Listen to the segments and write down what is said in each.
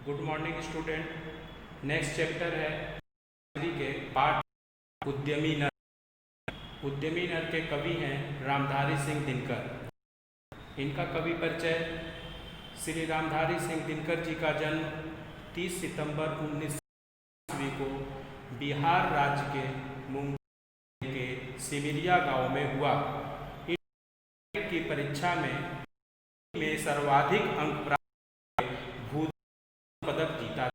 Good morning student. Next chapter है के पाठ उद्यमी नर। उद्यमी नर के कवि हैं रामधारी सिंह दिनकर। इनका कवि परिचय। श्री रामधारी सिंह दिनकर जी का जन्म 30 सितंबर 1900 को बिहार राज्य के मुंगेर के सिमरिया गांव में हुआ। की परीक्षा में सर्वाधिक अंक प्राप्त भूत पदक जीता।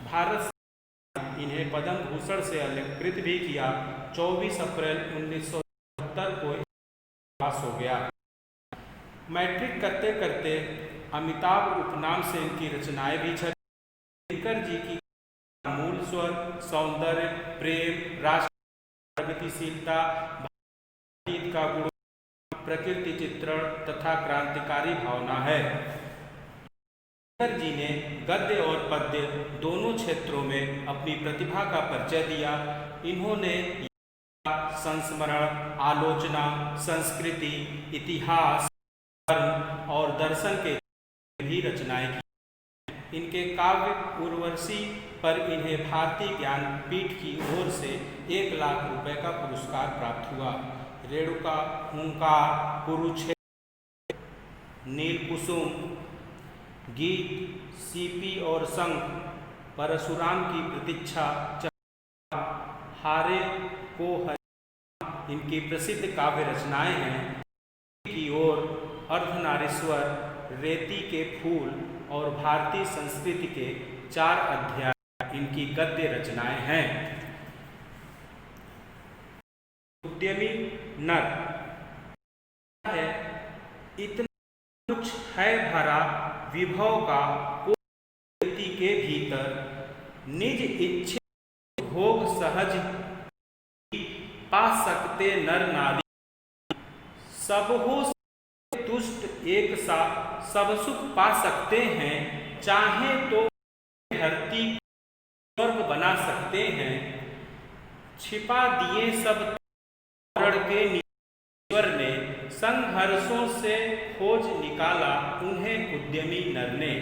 भारत सरकार इन्हें पद्म भूषण से अलंकृत भी किया। 24 अप्रैल 1977 को पास हो गया। मैट्रिक करते करते अमिताभ उपनाम से इनकी रचनाएं भी छपी। दिनकर जी की मूल स्वर, सौंदर्य, प्रेम, राष्ट्र प्रगतिशीलता, गीत का गुण, प्रकृति चित्रण तथा क्रांतिकारी भावना है। दिनकर जी ने गद्य और पद्य दोनों क्षेत्रों में अपनी प्रतिभा का परिचय दिया। इन्होंने संस्मरण, आलोचना, संस्कृति, इतिहास, धर्म और दर्शन के भी रचनाएं की। इनके काव्य उर्वशी पर इन्हें भारतीय ज्ञानपीठ की ओर से 1 लाख रुपए का पुरस्कार प्राप्त हुआ। रेणुका, हुंकार, कुरुक्षेत्र, नीलकुसुम, गीत, सीपी और शंख, परशुराम की प्रतीक्षा, हारे को हरि इनकी प्रसिद्ध काव्य रचनाएं हैं। की ओर अर्धनारीश्वर, रेती के फूल और भारतीय संस्कृति के 4 अध्याय इनकी गद्य रचनाएं हैं। उद्यमी नर है इतना कुछ है भरा विभव का, व्यक्ति के भीतर निज इच्छित भोग सहज पा सकते नर नारी। सब हो तुष्ट एक सा सब सुख पा सकते हैं। चाहे तो धरती स्वर्ग बना सकते हैं। छिपा दिए सब के ईश्वर ने, संघर्षों से खोज निकाला उन्हें उद्यमी नर ने।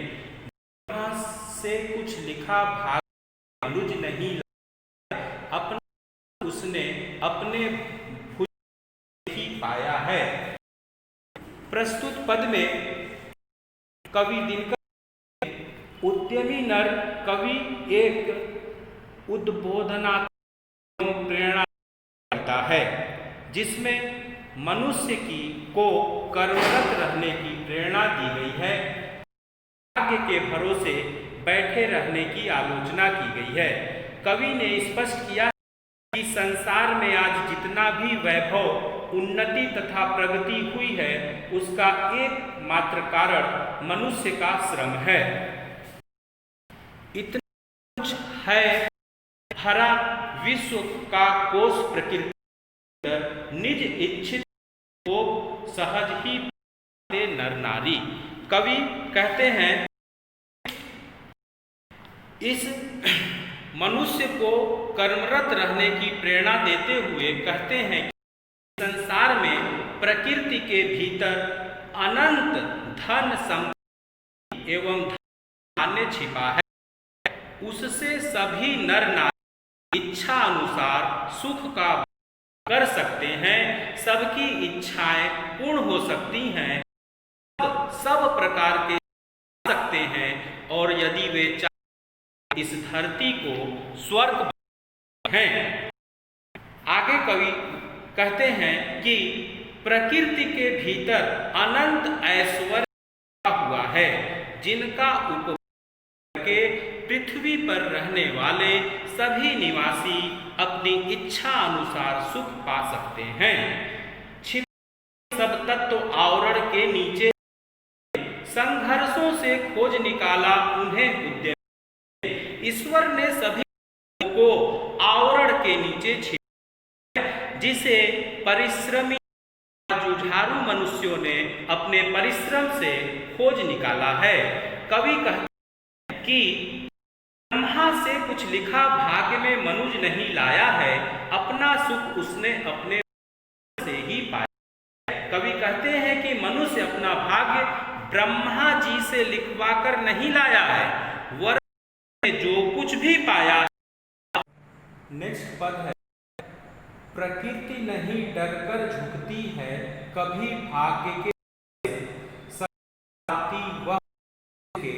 से कुछ लिखा भाग मनुज नहीं अपना, उसने अपने भुज ही पाया है। प्रस्तुत पद में कवि दिनकर उद्यमी नर कवि एक उद्बोधनात्मक प्रेरणा देता है, जिसमें मनुष्य को कर्मरत रहने की प्रेरणा दी गई है। भाग्य के भरोसे बैठे रहने की आलोचना की गई है। कवि ने स्पष्ट किया कि संसार में आज जितना भी वैभव, उन्नति तथा प्रगति हुई है, उसका एकमात्र कारण मनुष्य का श्रम है। इतना कुछ है भरा विश्व का कोष प्रकृति निज इच्छित भोग सहज ही नर नारी। कवि कहते हैं इस मनुष्य को कर्मरत रहने की प्रेरणा देते हुए कहते हैं कि संसार में प्रकृति के भीतर अनंत धन संपत्ति एवं धान्य छिपा है। उससे सभी नर नारी इच्छा अनुसार सुख का कर सकते हैं। सबकी इच्छाएं पूर्ण हो सकती हैं, सब प्रकार के सकते हैं, और यदि वे इस धरती को स्वर्ग हैं। आगे कवि कहते हैं कि प्रकृति के भीतर अनंत ऐश्वर्य हुआ है, जिनका उपभोग करके पृथ्वी पर रहने वाले सभी निवासी अपनी इच्छा अनुसार सुख पा सकते हैं। सब तत्व आवरण के नीचे संघर्षों से खोज निकाला उन्हें उद्यमी। ईश्वर ने सभी को आवरण के नीचे छेड़ा, जिसे परिश्रमी जुझारू मनुष्यों ने अपने परिश्रम से खोज निकाला है। कवि कहते हैं कि ब्रह्मा से कुछ लिखा भाग्य में मनुज नहीं लाया है, अपना सुख उसने अपने से ही पाया। कवि कहते हैं कि मनुष्य अपना भाग्य ब्रह्मा जी से लिखवाकर नहीं लाया है, वर्ष में जो कुछ भी पाया। नेक्स्ट पद है, प्रकृति नहीं डरकर झुकती है, कभी भाग्य के सताती वह के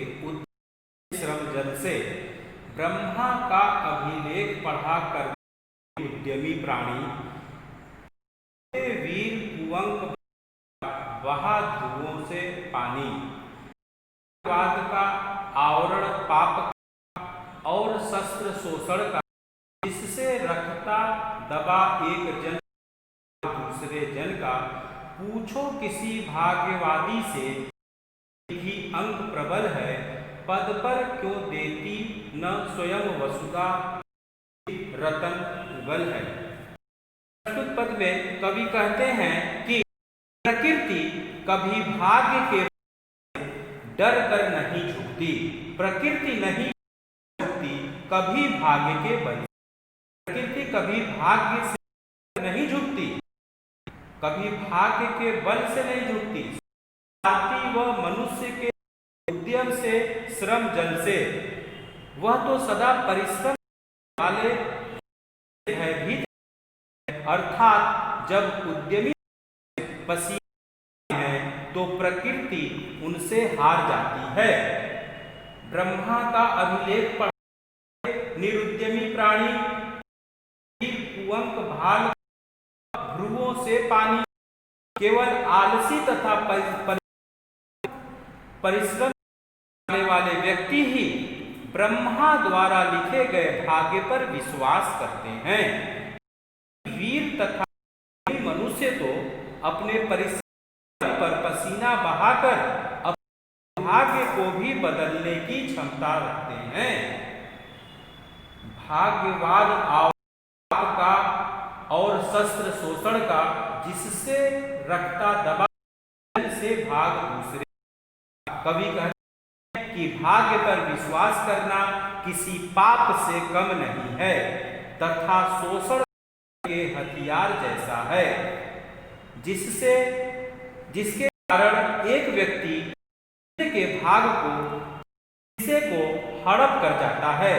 श्रम जल से। ब्रह्मा का अभिलेख पढ़ा कर उद्यमी प्राणी, वीर कुंवक बहा ध्रुवों से पानी। वाद का आवरण पाप और शस्त्र शोषण का, जिससे रखता दबा एक जन दूसरे जन का। पूछो किसी भाग्यवादी से, ही अंक प्रबल है, पद पर क्यों देती न स्वयं वसुधा रतन उगल है। प्रस्तुत पद में कवि कहते हैं कि प्रकृति कभी भाग्य के डर कर नहीं झुकती, प्रकृति नहीं झुकती कभी भाग्य के बल। प्रकृति कभी भाग्य से नहीं झुकती, कभी भाग्य के बल से नहीं झुकती। वह मनुष्य के उद्यम से, श्रम जल से, वह तो सदा परिश्रम वाले भयभीत, अर्थात जब उद्यमी पसीने हैं तो प्रकृति उनसे हार जाती है। ब्रह्मा का अभिलेख पढ़ निरुद्यमी प्राणी, कुंवक भाल ध्रुवों से पानी। केवल आलसी तथा परिश्रम करने वाले व्यक्ति ही ब्रह्मा द्वारा लिखे गए भाग्य पर विश्वास करते हैं। वीर तथा मनुष्य तो अपने परिश्रम पर पसीना बहाकर अपने भाग्य को भी बदलने की क्षमता रखते हैं। भाग्यवाद का और शस्त्र शोषण का, जिससे रखता दबा से भाग दूसरे। कवि कहते हैं कि भाग्य पर विश्वास करना किसी पाप से कम नहीं है, तथा शोषण के हथियार जैसा है, जिसके कारण एक व्यक्ति के भाग को किसी को हड़प कर जाता है।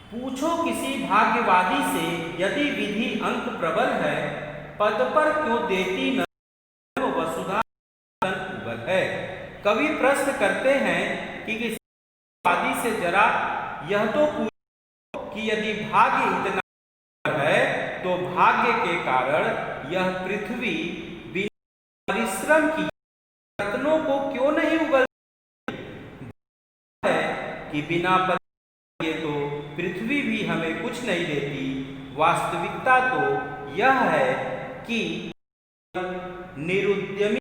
पूछो किसी भाग्यवादी से, यदि विधि अंक प्रबल है, पद पर क्यों देती न वसुधा उगल है। कवि प्रश्न करते हैं कि किसी भाग्यवादी से जरा यह तो पूछो कि यदि भाग्य इतना है तो भाग्य के कारण यह पृथ्वी बिना परिश्रम की रत्नों को क्यों नहीं उगल है कि बिना ये तो पृथ्वी भी हमें कुछ नहीं देती। वास्तविकता तो यह है कि निरुद्यमी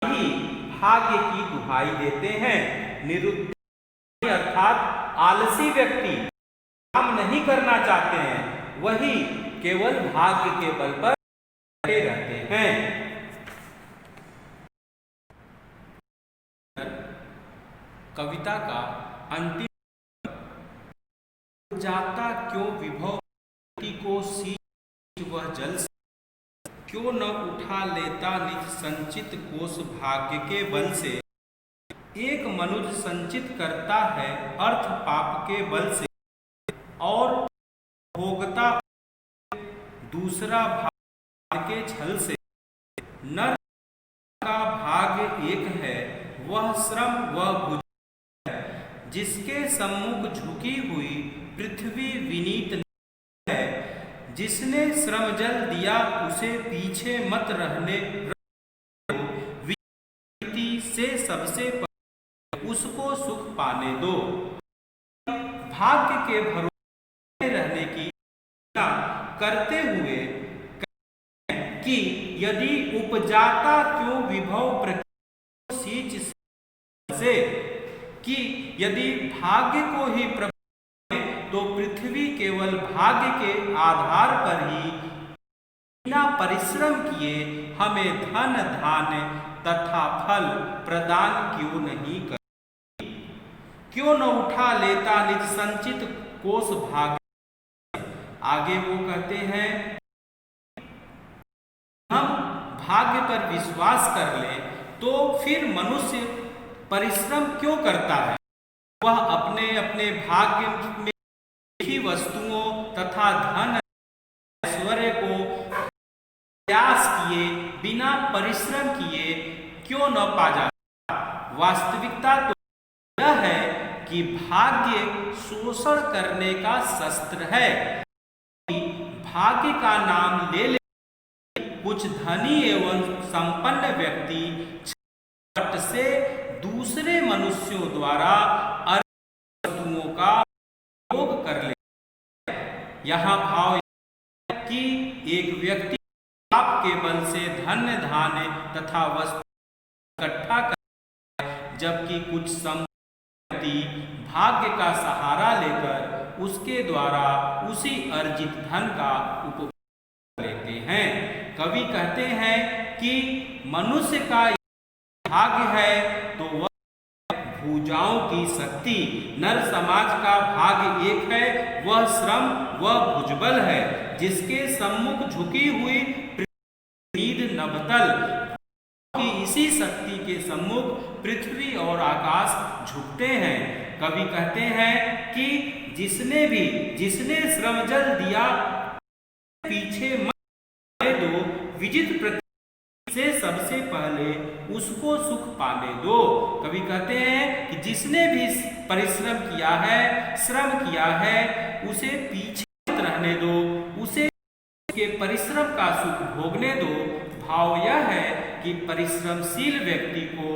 ही भाग्य की दुहाई देते हैं। निरुद्यमी अर्थात आलसी व्यक्ति, काम नहीं करना चाहते हैं, वही केवल भाग्य के बल पर रहते हैं। कविता का अंतिम, जाता क्यों विभव को सींच वह जल से, क्यों न उठा लेता निज संचित कोष भाग्य के बल से। एक मनुष्य संचित करता है अर्थ पाप के बल से, और भोगता दूसरा भाग्य के छल से। नर का भाग्य एक है, वह श्रम वह भुज है, जिसके सम्मुख झुकी हुई पृथ्वी विनीत है। जिसने श्रम जल दिया उसे पीछे मत रहने, विनीति से सबसे पहले उसको सुख पाने दो। भाग्य के भरोसे रहने की करते हुए कि यदि उपजाता क्यों विभव प्रकृति सींच से, कि यदि भाग्य को ही तो पृथ्वी केवल भाग्य के आधार पर ही बिना परिश्रम किए हमें धन धान्य तथा फल प्रदान क्यों नहीं करती। क्यों न उठा लेता निज संचित कोष भाग्य। आगे वो कहते हैं, हम भाग्य पर विश्वास कर ले तो फिर मनुष्य परिश्रम क्यों करता है? वह अपने अपने भाग्य में लिखी वस्तुओं तथा धन ऐश्वर्य को प्रयास किए बिना परिश्रम किए क्यों न पा जाता? वास्तविकता तो यह है कि भाग्य शोषण करने का शस्त्र है। भाग्य का नाम ले कुछ धनी एवं संपन्न व्यक्ति छट से दूसरे मनुष्यों द्वारा वस्तुओं का उपयोग कर ले। यहाँ भाव कि एक व्यक्ति पाप के बल से धन्य धान्य तथा वस्तु इकट्ठा करता है, जबकि कुछ व्यक्ति भाग्य का सहारा लेकर उसके द्वारा उसी अर्जित धन का उपयोग लेते हैं। कवि कहते हैं कि मनुष्य का भाग्य है तो वह भुजाओं की शक्ति, नर समाज का भाग्य एक है, वह श्रम, वह भुजबल है, जिसके सम्मुख झुकी हुई पृथ्वी नभतल की इसी शक्ति के सम्मुख पृथ्वी और आकाश झुकते हैं। कवि कहते हैं कि जिसने श्रम जल दिया पीछे मत दो, विजित पृथ्वी से सबसे पहले उसको सुख पाने दो। कवि कहते हैं कि जिसने भी परिश्रम किया है, श्रम किया है, उसे पीछे रहने दो, उसे उसके परिश्रम का सुख भोगने दो। भाव यह है कि परिश्रमशील व्यक्ति को